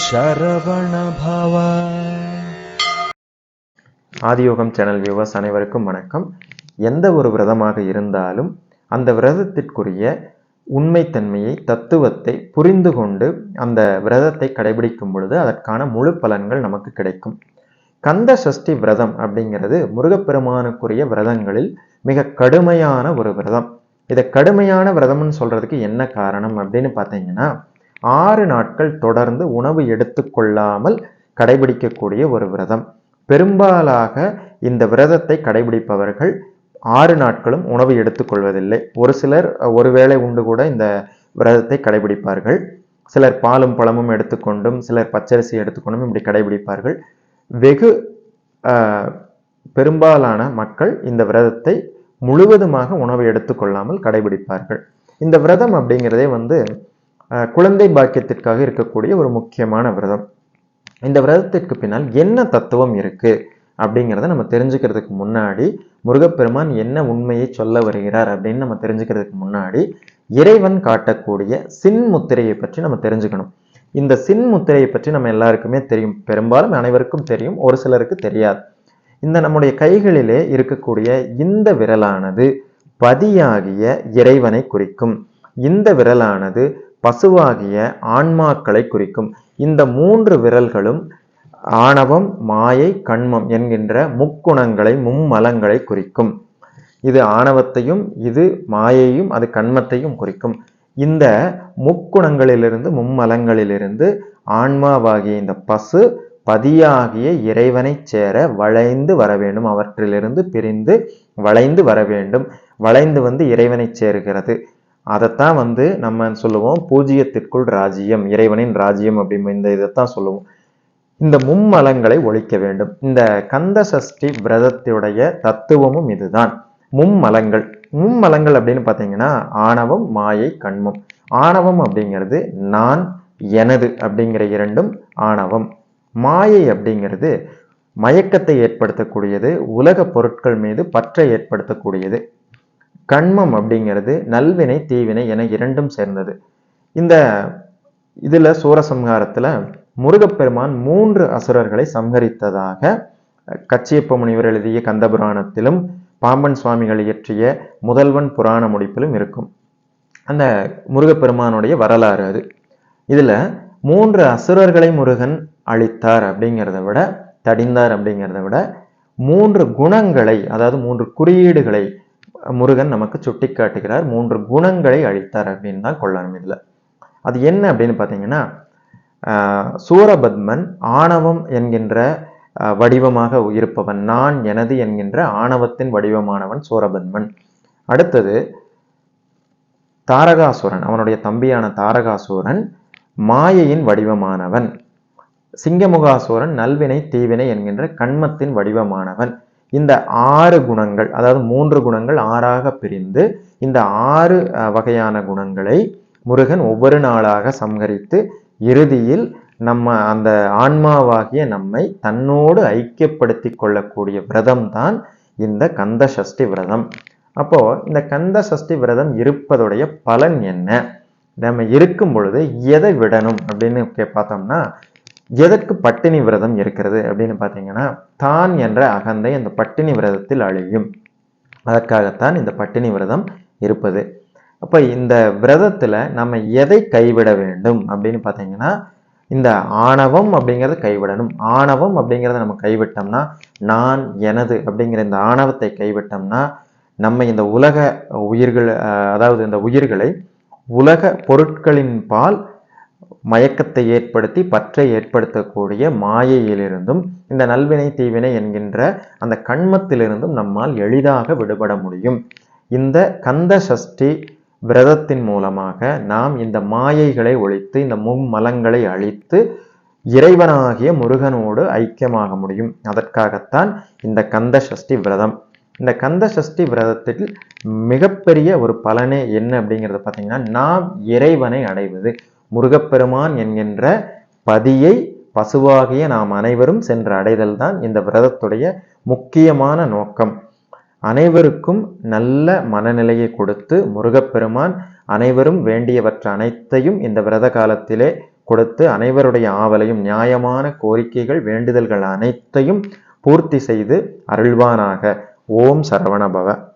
சரவண பவ. ஆதியோகம் channel viewers அனைவருக்கும் வணக்கம். எந்த ஒரு விரதமாக இருந்தாலும் அந்த விரதத்திற்குரிய உண்மைத்தன்மையை, தத்துவத்தை புரிந்து கொண்டு அந்த விரதத்தை கடைபிடிக்கும் பொழுது அதற்கான முழு பலன்கள் நமக்கு கிடைக்கும். கந்த சஷ்டி விரதம் அப்படிங்கிறது முருகப்பெருமானுக்குரிய விரதங்களில் மிக கடுமையான ஒரு விரதம். இதை கடுமையான விரதம்னு சொல்றதுக்கு என்ன காரணம் அப்படின்னு பார்த்தீங்கன்னா, 6 நாட்கள் தொடர்ந்து உணவு எடுத்துக்கொள்ளாமல் கடைபிடிக்கக்கூடிய ஒரு விரதம். பெரும்பாலாக இந்த விரதத்தை கடைபிடிப்பவர்கள் 6 நாட்களும் உணவு எடுத்துக்கொள்வதில்லை. ஒரு சிலர் ஒருவேளை உண்டு கூட இந்த விரதத்தை கடைபிடிப்பார்கள். சிலர் பாலும் பழமும் எடுத்துக்கொண்டும், சிலர் பச்சரிசி எடுத்துக்கொண்டும் இப்படி கடைபிடிப்பார்கள். வெகு பெரும்பாலான மக்கள் இந்த விரதத்தை முழுவதுமாக உணவு எடுத்துக்கொள்ளாமல் கடைபிடிப்பார்கள். இந்த விரதம் அப்படிங்கிறதே குழந்தை பாக்கியத்திற்காக இருக்கக்கூடிய ஒரு முக்கியமான விரதம். இந்த விரதத்திற்கு பின்னால் என்ன தத்துவம் இருக்கு அப்படிங்கிறத நம்ம தெரிஞ்சுக்கிறதுக்கு முன்னாடி, முருகப்பெருமான் என்ன உண்மையை சொல்ல வருகிறார் அப்படின்னு நம்ம தெரிஞ்சுக்கிறதுக்கு முன்னாடி, இறைவன் காட்டக்கூடிய சின் முத்திரையை பற்றி நம்ம தெரிஞ்சுக்கணும். இந்த சின் முத்திரையை பற்றி நம்ம எல்லாருக்குமே தெரியும், பெரும்பாலும் அனைவருக்கும் தெரியும், ஒரு சிலருக்கு தெரியாது. இந்த நம்முடைய கைகளிலே இருக்கக்கூடிய இந்த விரலானது பதியாகிய இறைவனை குறிக்கும். இந்த விரலானது பசுவாகிய ஆன்மாக்களை குறிக்கும். இந்த 3 விரல்களும் ஆணவம், மாயை, கண்மம் என்கின்ற முக்குணங்களை, மும்மலங்களை குறிக்கும். இது ஆணவத்தையும், இது மாயையும், அது கண்மத்தையும் குறிக்கும். இந்த முக்குணங்களிலிருந்து, மும்மலங்களிலிருந்து ஆன்மாவாகிய இந்த பசு பதியாகிய இறைவனை சேர வளைந்து வர வேண்டும். அவற்றிலிருந்து பிரிந்து வளைந்து வர வேண்டும். வளைந்து இறைவனை சேருகிறது. அதைத்தான் நம்ம சொல்லுவோம் பூஜ்யத்திற்குள் ராஜ்யம், இறைவனின் ராஜ்யம் அப்படின்னு இதைத்தான் சொல்லுவோம். இந்த மும்மலங்களை ஒழிக்க வேண்டும். இந்த கந்த சஷ்டி விரதத்துடைய தத்துவமும் இதுதான். மும்மலங்கள் அப்படின்னு பார்த்தீங்கன்னா ஆணவம், மாயை, கண்மம். ஆணவம் அப்படிங்கிறது நான், எனது அப்படிங்கிற 2ம் ஆணவம். மாயை அப்படிங்கிறது மயக்கத்தை ஏற்படுத்தக்கூடியது, உலக பொருட்கள் மீது பற்றை ஏற்படுத்தக்கூடியது. கண்மம் அப்படிங்கிறது நல்வினை, தீவினை என 2ம் சேர்ந்தது. இதுல சூரசம்ஹாரத்துல முருகப்பெருமான் 3 அசுரர்களை சம்ஹரித்ததாக கச்சியப்ப முனிவர் எழுதிய கந்தபுராணத்திலும் பாம்பன் சுவாமிகள் இயற்றிய முதல்வன் புராண முடிப்பிலும் இருக்கும். அந்த முருகப்பெருமானுடைய வரலாறு அது. இதுல 3 அசுரர்களை முருகன் அழித்தார் அப்படிங்கிறத விட, தடிந்தார் அப்படிங்கிறத விட 3 குணங்களை, அதாவது 3 குறியீடுகளை முருகன் நமக்கு சுட்டி காட்டுகிறார். 3 குணங்களை அழித்தார் அப்படின்னு தான் கொள்ளணும். இதுல அது என்ன அப்படின்னு பார்த்தீங்கன்னா, சூரபத்மன் ஆணவம் என்கின்ற வடிவமாக இருப்பவன், நான், எனது என்கின்ற ஆணவத்தின் வடிவமானவன் சூரபத்மன். அடுத்தது தாரகாசுரன், அவனுடைய தம்பியான தாரகாசுரன் மாயையின் வடிவமானவன். சிங்கமுகாசுரன் நல்வினை, தீவினை என்கின்ற கண்மத்தின் வடிவமானவன். இந்த 6 குணங்கள், அதாவது 3 குணங்கள் 6ஆக பிரிந்து இந்த 6 வகையான குணங்களை முருகன் ஒவ்வொரு நாளாக சம்ஹரித்து இறுதியில் நம்ம அந்த ஆன்மாவாகிய நம்மை தன்னோடு ஐக்கியப்படுத்தி கொள்ளக்கூடிய விரதம் தான் இந்த கந்த சஷ்டி விரதம். அப்போ இந்த கந்த சஷ்டி விரதம் இருப்பதுடைய பலன் என்ன? நம்ம இருக்கும் பொழுது எதை விடணும் அப்படின்னு பார்த்தோம்னா, எதற்கு பட்டினி விரதம் இருக்கிறது அப்படின்னு பார்த்தீங்கன்னா, தான் என்ற அகந்தை அந்த பட்டினி விரதத்தில் அழியும். அதற்காகத்தான் இந்த பட்டினி விரதம் இருப்பது. அப்ப இந்த விரதத்துல நம்ம எதை கைவிட வேண்டும் அப்படின்னு பார்த்தீங்கன்னா, இந்த ஆணவம் அப்படிங்கிறத கைவிடணும். ஆணவம் அப்படிங்கிறத நம்ம கைவிட்டோம்னா, நான், எனது அப்படிங்கிற இந்த ஆணவத்தை கைவிட்டோம்னா, நம்ம இந்த உலக உயிர்கள், அதாவது இந்த உயிர்களை உலக பொருட்களின் பால் மயக்கத்தை ஏற்படுத்தி பற்றை ஏற்படுத்தக்கூடிய மாயையிலிருந்தும், இந்த நல்வினை, தீவினை என்கின்ற அந்த கண்மத்திலிருந்தும் நம்மால் எளிதாக விடுபட முடியும். இந்த கந்த சஷ்டி விரதத்தின் மூலமாக நாம் இந்த மாயைகளை ஒழித்து, இந்த மும்மலங்களை அழித்து இறைவனாகிய முருகனோடு ஐக்கியமாக முடியும். அதற்காகத்தான் இந்த கந்த சஷ்டி விரதம். இந்த கந்த சஷ்டி விரதத்தில் மிகப்பெரிய ஒரு பலனே என்ன அப்படிங்கிறத பார்த்தீங்கன்னா, நாம் இறைவனை அடைவது. முருகப்பெருமான் என்கின்ற பதியை பசுவாகிய நாம் அனைவரும் சென்று அடைதல் தான் இந்த விரதத்துடைய முக்கியமான நோக்கம். அனைவருக்கும் நல்ல மனநிலையை கொடுத்து முருகப்பெருமான் அனைவரும் வேண்டியவற்ற அனைத்தையும் இந்த விரத காலத்திலே கொடுத்து அனைவருடைய ஆவலையும் நியாயமான கோரிக்கைகள் வேண்டுதல்கள் அனைத்தையும் பூர்த்தி செய்து அருள்வானாக. ஓம் சரவணபவ.